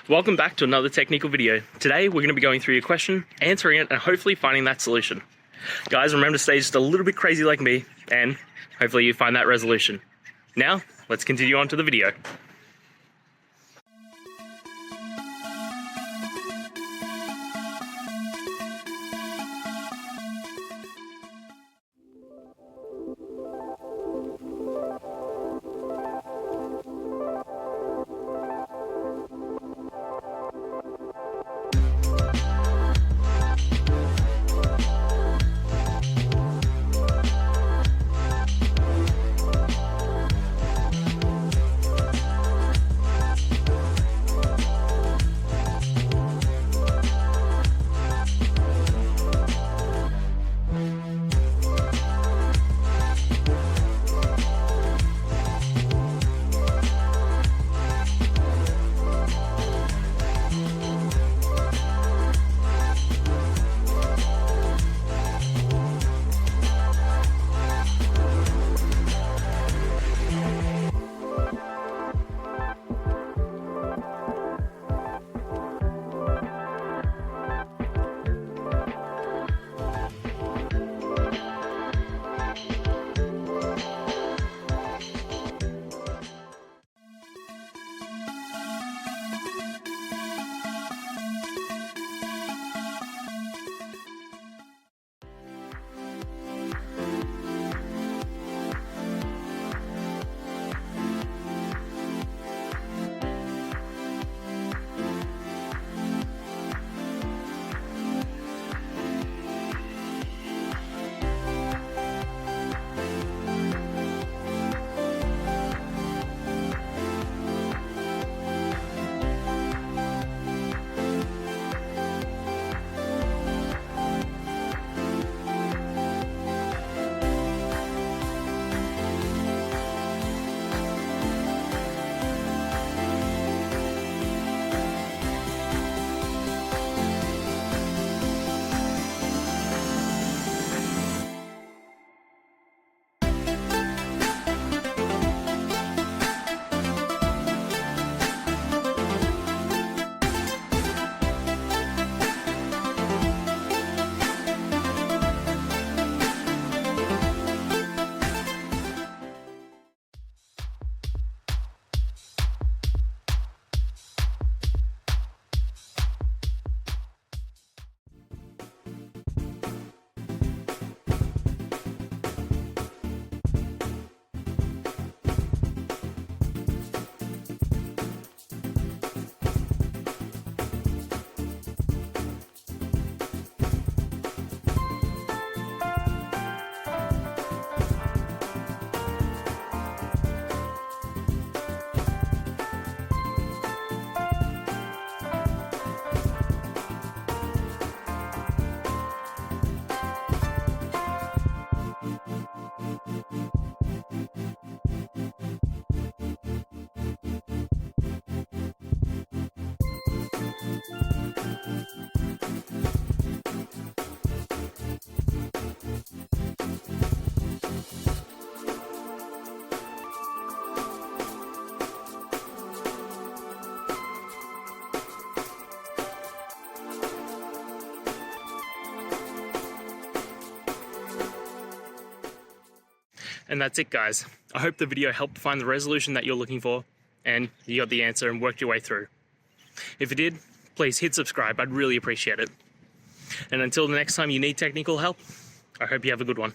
Welcome back to another technical video. Today we're going to be going through your question, answering it, and hopefully finding that solution. Guys, remember to stay just a little bit crazy like me, and hopefully you find that resolution. Now, let's continue on to the video. And that's it, guys. I hope the video helped find the resolution that you're looking for and you got the answer and worked your way through. If it did, please hit subscribe. I'd really appreciate it. And until the next time you need technical help, I hope you have a good one.